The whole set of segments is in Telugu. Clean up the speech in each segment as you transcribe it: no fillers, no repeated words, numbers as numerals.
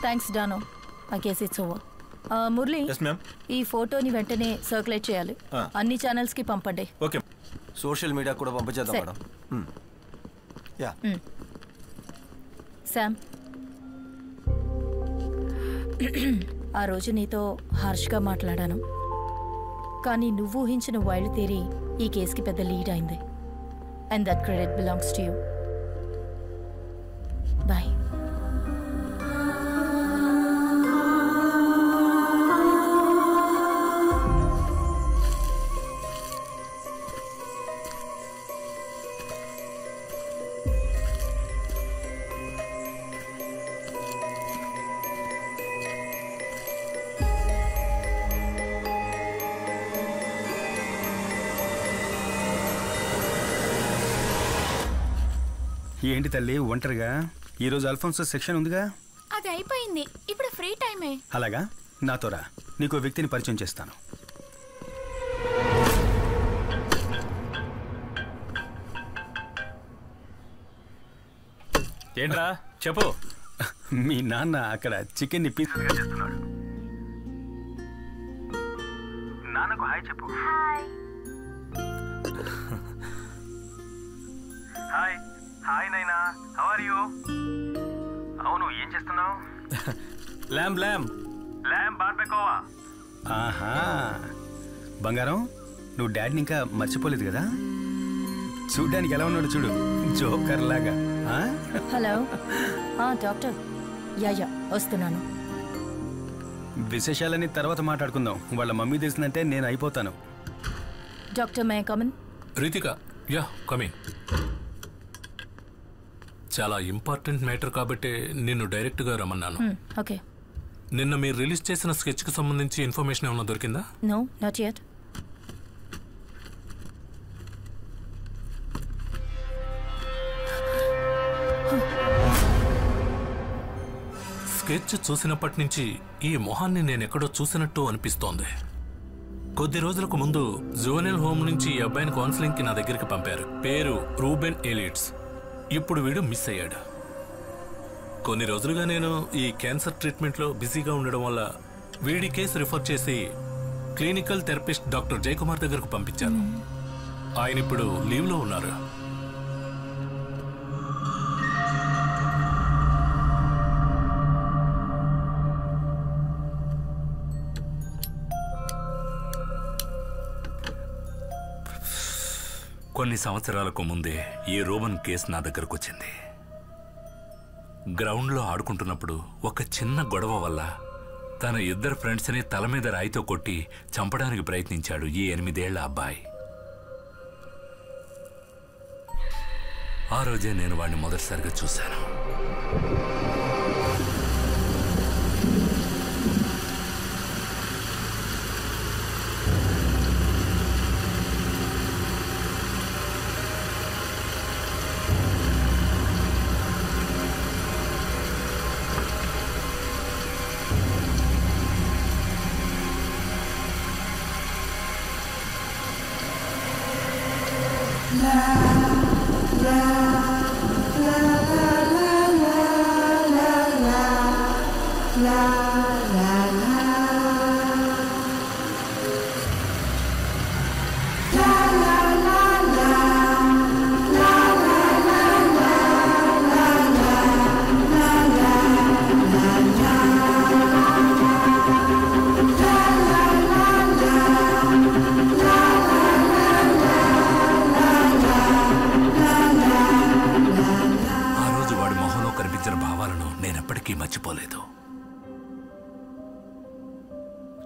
థ్యాంక్స్ డానో. I guess it's over. Murali, ఈ ఫోటోని వెంటనే సర్క్యులేట్ చేయాలి. అన్ని ఛానల్స్ కి పంపండి. ఓకే. సోషల్ మీడియా కూడా పంపించేద్దాం మేడం. యా. శామ్, ఆ రోజు నీతో హార్ష్గా మాట్లాడాను, కానీ నువ్వు ఊహించిన వైల్డ్ థియరీ ఈ కేసుకి పెద్ద లీడ్ అయింది. And that credit belongs to you. Bye. ఏంటి తల్లి ఒంటరిగా? ఈరోజు అల్ఫోన్సో సెక్షన్ ఉందిగా? అది అయిపోయింది, ఇప్పుడు ఫ్రీ టైమే. అలాగా, నాతో రా, నీకు వ్యక్తిని పరిచయం చేస్తాను. ఏంట్రా చెప్పు. మీ నాన్న అక్కడ చికెన్ ని పీస్ చేస్తున్నాడు. నాన్నకు హాయ్ చెప్పు. హాయ్. హాయ్ నైనా, హౌ ఆర్ యు? అవును, ఏం చేస్తున్నావు? ల్యామ్ బార్బెకోవా. ఆహా, బంగారం, నువ్వు డాడీని ఇంకా మర్చిపోలేదు కదా? చూడ్డానికి ఎలా ఉన్నాడు చూడు, జోకర్ లాగా. Hello doctor. యా వస్తున్నాను. విశేషాలని తర్వాత మాట్లాడుకుందాం. వాళ్ళ మమ్మీ తెలిసిందంటే నేను అయిపోతాను. Doctor, may come in? Ritika, yeah come in. చాలా ఇంపార్టెంట్ మ్యాటర్ కాబట్టి నిన్ను డైరెక్ట్గా రమ్మన్నాను. ఓకే. నిన్న మీరు రిలీజ్ చేసిన స్కెచ్కి సంబంధించి ఇన్ఫర్మేషన్ ఏమైనా దొరికిందా? No, not yet. స్కెచ్ చూసినప్పటి నుంచి ఈ మొహాన్ని నేనెక్కడో చూసినట్టు అనిపిస్తోంది. కొద్ది రోజులకు ముందు జువెనైల్ హోమ్ నుంచి ఈ అబ్బాయిని కౌన్సిలింగ్కి నా దగ్గరికి పంపారు. పేరు రూబెన్ ఎలిట్స్. ఇప్పుడు వీడు మిస్ అయ్యాడు. కొన్ని రోజులుగా నేను ఈ క్యాన్సర్ ట్రీట్మెంట్లో బిజీగా ఉండడం వల్ల వీడి కేసు రిఫర్ చేసి క్లినికల్ థెరపిస్ట్ డాక్టర్ జయకుమార్ దగ్గరకు పంపించాను. ఆయన ఇప్పుడు లీవ్లో ఉన్నారు. కొన్ని సంవత్సరాలకు ముందే ఈ రూబన్ కేసు నా దగ్గరకు వచ్చింది. గ్రౌండ్లో ఆడుకుంటున్నప్పుడు ఒక చిన్న గొడవ వల్ల తన ఇద్దరు ఫ్రెండ్స్ని తల మీద రాయితో కొట్టి చంపడానికి ప్రయత్నించాడు ఈ 8 ఏళ్ల అబ్బాయి. ఆ రోజే నేను వాడిని మొదటిసారిగా చూశాను.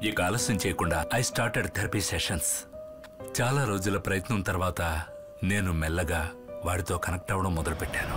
ఇక ఆలస్యం చేయకుండా ఐ స్టార్టెడ్ థెరపీ సెషన్స్. చాలా రోజుల ప్రయత్నం తర్వాత నేను మెల్లగా వాడితో కనెక్ట్ అవ్వడం మొదలుపెట్టాను.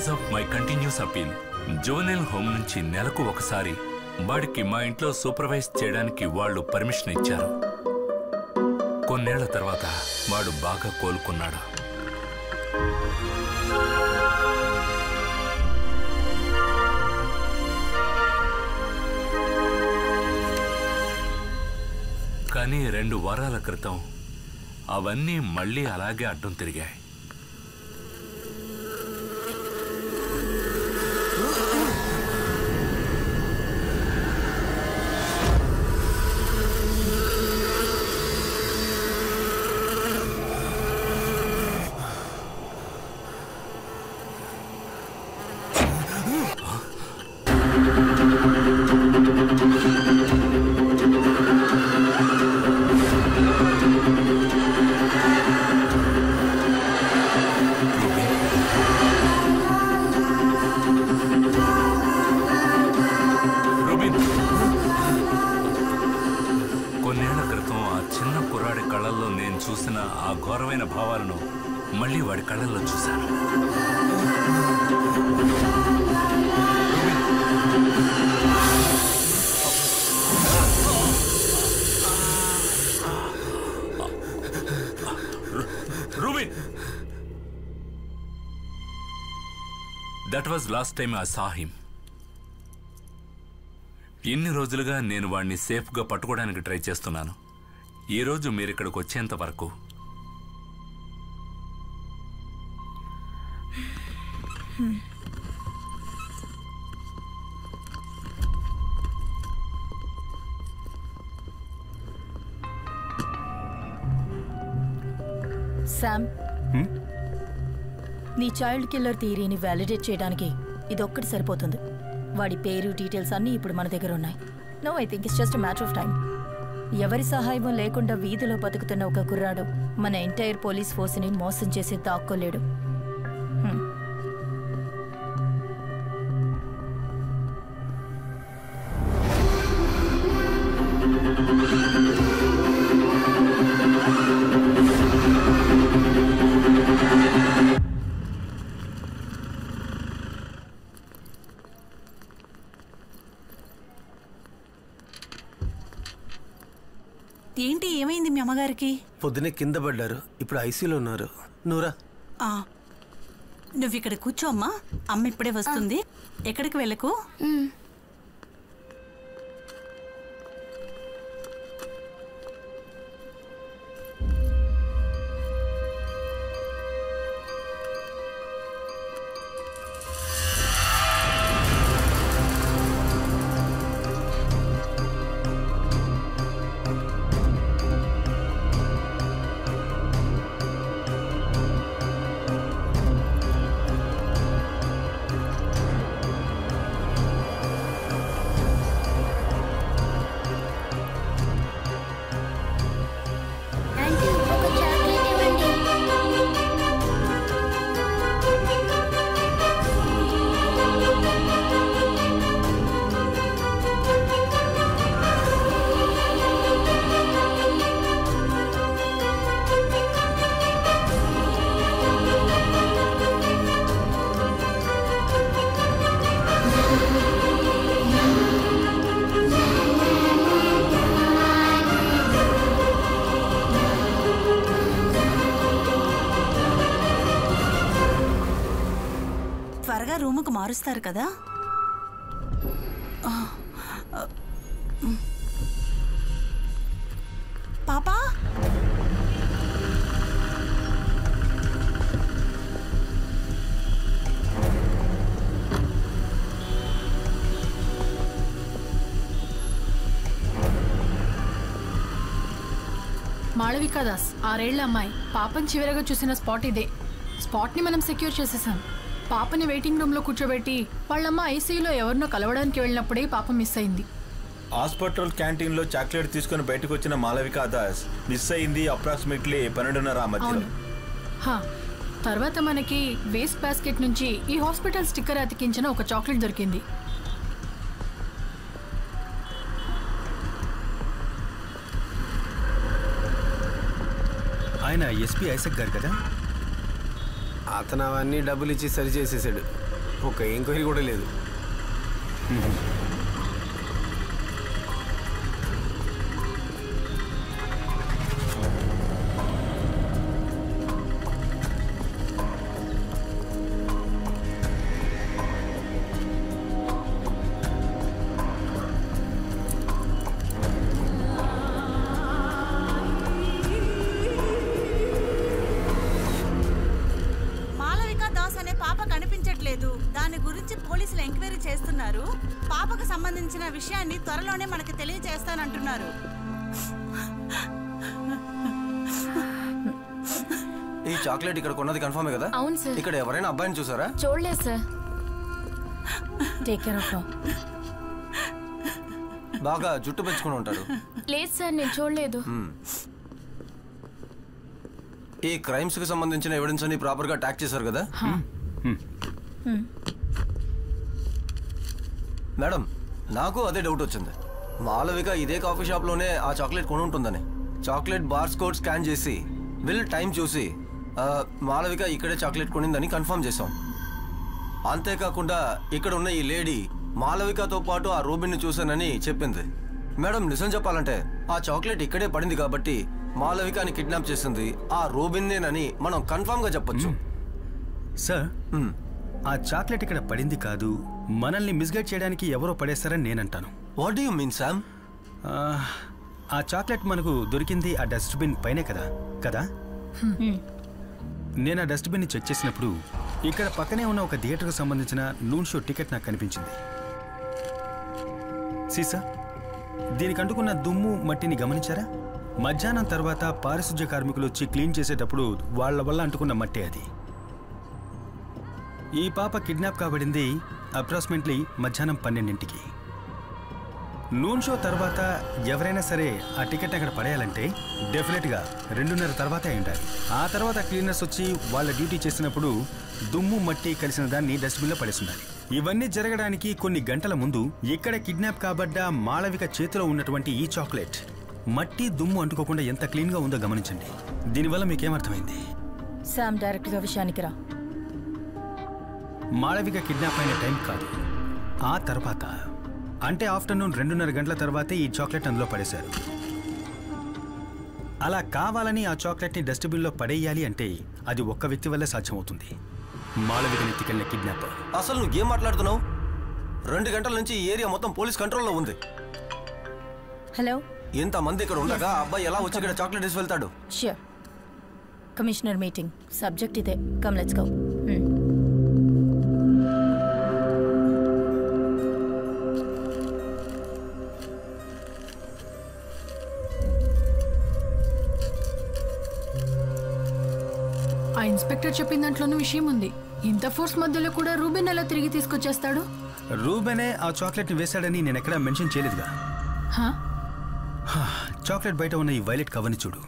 Because of my continuous appeal juvenile home నుంచి నెలకు ఒకసారి వాడికి మా ఇంట్లో సూపర్వైజ్ చేయడానికి వాళ్ళు పర్మిషన్ ఇచ్చారు. కొన్నేళ్ల తర్వాత వాడు బాగా కోలుకున్నాడు. కానీ 2 వారాల క్రితం అవన్నీ మళ్ళీ అలాగే అడ్డం తిరిగాయి. కొన్నేళ్ల క్రితం ఆ చిన్న కుర్రాడి కళ్ళల్లో నేను చూసిన ఆ ఘోరమైన భావాలను మళ్ళీ వాడి కళ్ళల్లో చూశాను. Rubin, that was last time I saw him. ఇన్ని రోజులుగా నేను వాడిని సేఫ్గా పట్టుకోవడానికి ట్రై చేస్తున్నాను. ఈరోజు మీరు ఇక్కడికి వచ్చేంత వరకు శామ్, నీ చైల్డ్ కిల్లర్ థియరీని వ్యాలిడేట్ చేయడానికి ఇదొక్కటి సరిపోతుంది. వాడి పేరు డీటెయిల్స్ అన్నీ ఇప్పుడు మన దగ్గర ఉన్నాయి. No, I think it's just matter of time. ఎవరి సహాయం లేకుండా వీధిలో బతుకుతున్న ఒక కుర్రాడు మన ఎంటైర్ పోలీస్ ఫోర్స్ని మోసం చేసి దాక్కోలేడు. ఏంటి, ఏమైంది మీ అమ్మగారికి? పొద్దునే కింద పడ్డారు, ఇప్పుడు ఐసీలో ఉన్నారు. నూరా, నువ్వు ఇక్కడ కూర్చో అమ్మా, అమ్మ ఇప్పుడే వస్తుంది. ఎక్కడికి వెళ్ళకు. త్వరగా రూముకు మారుస్తారు కదా. పాపా, మాళవికా దాస్, 6 ఏళ్ల అమ్మాయి. పాపని చివరగా చూసిన స్పాట్ ఇదే. స్పాట్ని మనం సెక్యూర్ చేసేసాం. పాపని వెయిటింగ్ రూమ్లో కూర్చోబెట్టి వాళ్ళమ్మ ఐసీయూలో ఎవరినో కలవడానికి వెళ్ళినప్పుడే పాప మిస్ అయింది. హాస్పిటల్ క్యాంటీన్లో చాక్లెట్ తీసుకుని బయటకు వచ్చిన మాళవికా దాస్ మిస్ అయింది అప్రాక్సిమేట్లీ 12:30 మధ్యలో. తర్వాత మనకి వేస్ట్ బాస్కెట్ నుంచి ఈ హాస్పిటల్ స్టిక్కర్ అతికించిన ఒక చాక్లెట్ దొరికింది. ఆయన ఎస్పీ ఐసక్ గారు కదా? అతను అవన్నీ డబ్బులు ఇచ్చి సరి చేసేసాడు. ఒక ఎంక్వైరీ కూడా లేదు. దాని గురించి పోలీసులు ఎంక్వైరీ చేస్తున్నారు. పాపకు సంబంధించిన విషయాన్ని త్వరలోనే మనకు తెలియజేస్తానంటున్నారు. ఈ చాక్లెట్ ఇక్కడ కొన్నది కన్ఫర్మే కదా? అవును సార్. ఇక్కడ ఎవరైనా అబ్బాయిని చూసారా? చూడలేదు సార్. Take care of. బాగా జుట్టు పెంచుకుని ఉంటాడు. లేదు సార్, నేను చూడలేదు. ఈ క్రైమ్స్ కి సంబంధించిన ఎవిడెన్స్ అన్ని ప్రాపర్ గా ట్యాగ్ చేశారు కదా? మేడం, నాకు అదే డౌట్ వచ్చింది. మాలవిక ఇదే కాఫీ షాప్ లోనే ఆ చాక్లెట్ కొని ఉంటుందని చాక్లెట్ బార్స్ కోడ్ స్కాన్ చేసి బిల్ టైం చూసి మాలవిక ఇక్కడే చాక్లెట్ కొనిందని కన్ఫర్మ్ చేశాం. అంతేకాకుండా ఇక్కడ ఉన్న ఈ లేడీ మాలవికతో పాటు ఆ రూబిన్ని చూశానని చెప్పింది. మేడం, నిజం చెప్పాలంటే ఆ చాక్లెట్ ఇక్కడే పడింది కాబట్టి మాలవికని కిడ్నాప్ చేసింది ఆ రూబిన్నేనని మనం కన్ఫర్మ్ గా చెప్పొచ్చు. సార్, ఆ చాక్లెట్ ఇక్కడ పడింది కాదు, మనల్ని మిస్గైడ్ చేయడానికి ఎవరో పడేస్తారని నేనంటాను. What do you mean Sam? ఆ చాక్లెట్ మనకు దొరికింది ఆ డస్ట్బిన్ పైనే కదా? నేను ఆ డస్ట్బిన్ని చెక్ చేసినప్పుడు ఇక్కడ పక్కనే ఉన్న ఒక థియేటర్కు సంబంధించిన నూన్ షో టికెట్ నాకు కనిపించింది. సీసా, దీనికి అంటుకున్న దుమ్ము మట్టిని గమనించారా? మధ్యాహ్నం తర్వాత పారిశుధ్య కార్మికులు వచ్చి క్లీన్ చేసేటప్పుడు వాళ్ళ వల్ల అంటుకున్న మట్టే అది. ఈ పాప కిడ్నాప్ కాబడింది అప్రాక్సిమేట్లీ మధ్యాహ్నం 12ంటికి. నూన్ షో తర్వాత ఎవరైనా సరే ఆ టికెట్ అక్కడ పడేయాలంటే డెఫినెట్గా 2:30 తర్వాతే అయి ఉండాలి. ఆ తర్వాత క్లీనర్స్ వచ్చి వాళ్ళ డ్యూటీ చేసినప్పుడు దుమ్ము మట్టి కలిసిన దాన్ని డస్ట్బిన్లో పడేసి ఉండాలి. ఇవన్నీ జరగడానికి కొన్ని గంటల ముందు ఇక్కడ కిడ్నాప్ కాబడ్డ మాళవిక చేతిలో ఉన్నటువంటి ఈ చాక్లెట్ మట్టి దుమ్ము అంటుకోకుండా ఎంత క్లీన్గా ఉందో గమనించండి. దీనివల్ల మీకేమర్థమైంది? శామ్, డైరెక్ట్గా విషయానికి రా. మాళవిక కిడ్నాప్ అయిన టైం కాదు, ఆ తర్వాత అంటే ఆఫ్టర్నూన్ 2:30 గంటల తర్వాతే ఈ చాక్లెట్ అందులో పడేశారు. అలా కావాలని ఆ చాక్లెట్ని డస్ట్బిన్లో పడేయాలి అంటే అది ఒక్క వ్యక్తి వల్లే సాధ్యమవుతుంది, మాళవికని ఎత్తుకెళ్ళిన కిడ్నాపర్. అసలు నువ్వు ఏం మాట్లాడుతున్నావు? 2 గంటల నుంచి ఈ ఏరియా మొత్తం పోలీస్ కంట్రోల్లో ఉంది. హలో, ఇంతమంది ఇక్కడ ఉండగా అబ్బాయి ఎలా వచ్చి ఇక్కడ చాక్లెట్ వేసి వెళ్తాడు? ష్యూర్. కమిషనర్ మీటింగ్, సబ్జెక్ట్ ఇదే. Come, let's go. ఆ ఇన్స్పెక్టర్ చెప్పిన దాంట్లోనూ విషయం ఉంది. ఇంత ఫోర్స్ మధ్యలో కూడా రూబెన్ ఎలా తిరిగి తీసుకొచ్చేస్తాడు? రూబెనే ఆ చాక్లెట్ని వేశాడని నేను ఎక్కడా మెన్షన్ చేయలేదుగా. చాక్లెట్ బయట ఉన్న ఈ వైలెట్ కవర్ని చూడు.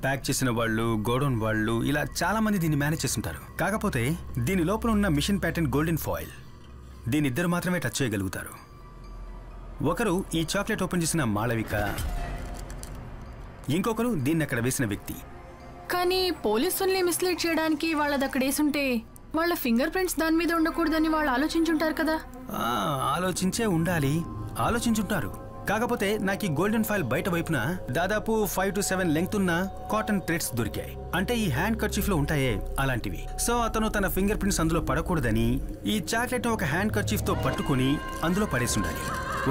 ప్యాక్ చేసిన వాళ్ళు, గోడౌన్ వాళ్ళు, ఇలా చాలా మంది దీన్ని మేనేజ్ చేస్తుంటారు. కాకపోతే దీని లోపల ఉన్న మిషన్ ప్యాటర్న్ గోల్డెన్ ఫాయిల్, దీని ఇద్దరు మాత్రమే టచ్ చేయగలుగుతారు. ఒకరు ఈ చాక్లెట్ ఓపెన్ చేసిన మాళవిక, ఇంకొకరు దీన్ని అక్కడ వేసిన వ్యక్తి. కానీ పోలీసుల్ని మిస్లీడ్ చేయడానికి వాళ్ళది అక్కడ వేసుంటే వాళ్ళ ఫింగర్ ప్రింట్స్ దాని మీద ఉండకూడదని వాళ్ళు ఆలోచించుంటారు కదా. ఆలోచించే ఉండాలి, ఆలోచించుంటారు. కాకపోతే నాకు ఈ గోల్డెన్ ఫాయిల్ బయట వైపున దాదాపు 5 to 7 లెంగ్త్ ఉన్న కాటన్ థ్రెడ్స్ దొరికాయి. అంటే ఈ హ్యాండ్ కర్చీఫ్ లో ఉంటాయే అలాంటివి. సో అతను తన ఫింగర్ ప్రింట్స్ అందులో పడకూడదని ఈ చాక్లెట్ ఒక హ్యాండ్ కర్చీఫ్ తో పట్టుకుని అందులో పడేసి ఉండాలి.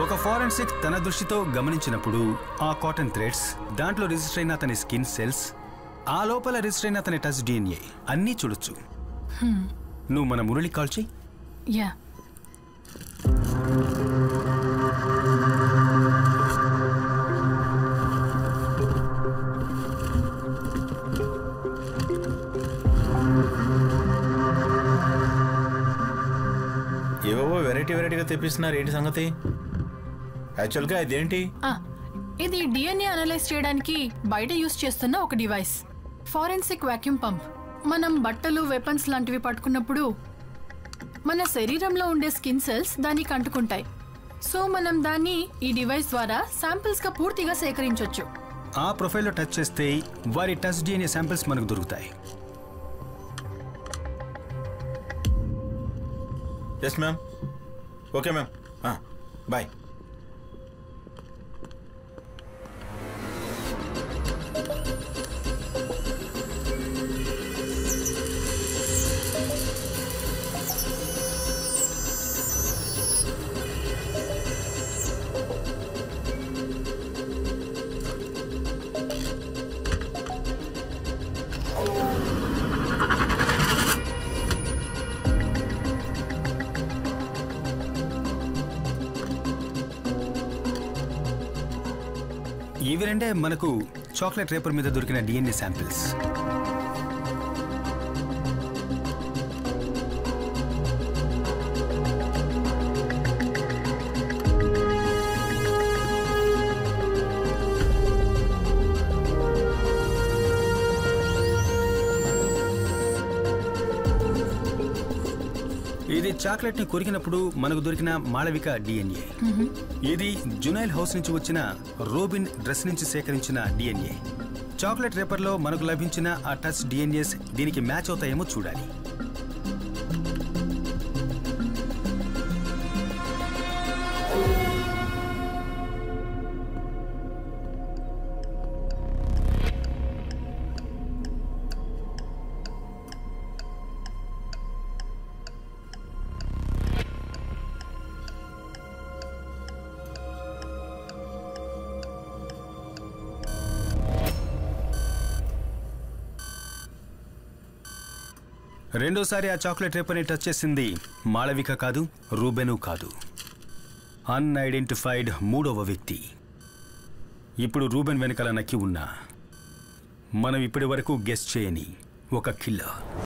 ఒక ఫారెన్సిక్ తన దృష్టితో గమనించినప్పుడు ఆ కాటన్ థ్రెడ్స్, దాంట్లో రిజిస్టర్ అయిన అతని స్కిన్ సెల్స్, ఆ లోపల రిజిస్టర్ అయిన అతని టచ్ DNA అన్నీ చూడొచ్చు. నువ్వు మన మురళి కాల్ చెయ్యి. యా. ఏవో వెరైటీగా తెప్పిస్తున్నారు, ఏంటి సంగతి? యాక్చువల్గా ఇదేంటి? ఇది DNA అనలైజ్ చేయడానికి బయట యూస్ చేస్తున్న ఒక డివైస్, ఫారెన్సిక్ వాక్యూమ్ పంప్. మనం బట్టలు, వెపన్స్ లాంటివి పట్టుకున్నప్పుడు మన శరీరంలో ఉండే స్కిన్ సెల్స్ దానికి అంటుకుంటాయి. సో మనం దాన్ని ఈ డివైస్ ద్వారా శాంపిల్స్ గా పూర్తిగా సేకరించవచ్చు. ఆ ప్రొఫైల్లో టచ్ చేస్తే వారి టచ్ DNA శాంపిల్స్ మనకు దొరుకుతాయి. Yes ma'am. Okay ma'am. Bye. ఇవి రెండే మనకు చాక్లెట్ రేపర్ మీద దొరికిన డిఎన్ఏ శాంపిల్స్. ఇది చాక్లెట్ ని కొరికినప్పుడు మనకు దొరికిన మాళవిక డిఎన్ఏ. ఇది జునైల్ హౌస్ నుంచి వచ్చిన రోబిన్ డ్రెస్ నుంచి సేకరించిన డిఎన్ఏ. చాక్లెట్ రేపర్ లో మనకు లభించిన ఆ టచ్ డిఎన్ఏస్ దీనికి మ్యాచ్ అవుతాయేమో చూడాలి. రెండోసారి ఆ చాక్లెట్ రేపర్ని టచ్ చేసింది మాళవిక కాదు, రూబెను కాదు, అన్ఐడెంటిఫైడ్ మూడవ వ్యక్తి. ఇప్పుడు రూబెన్ వెనకాల నక్కి ఉన్నా మనం ఇప్పటి వరకు గెస్ చేయని ఒక కిల్లర్.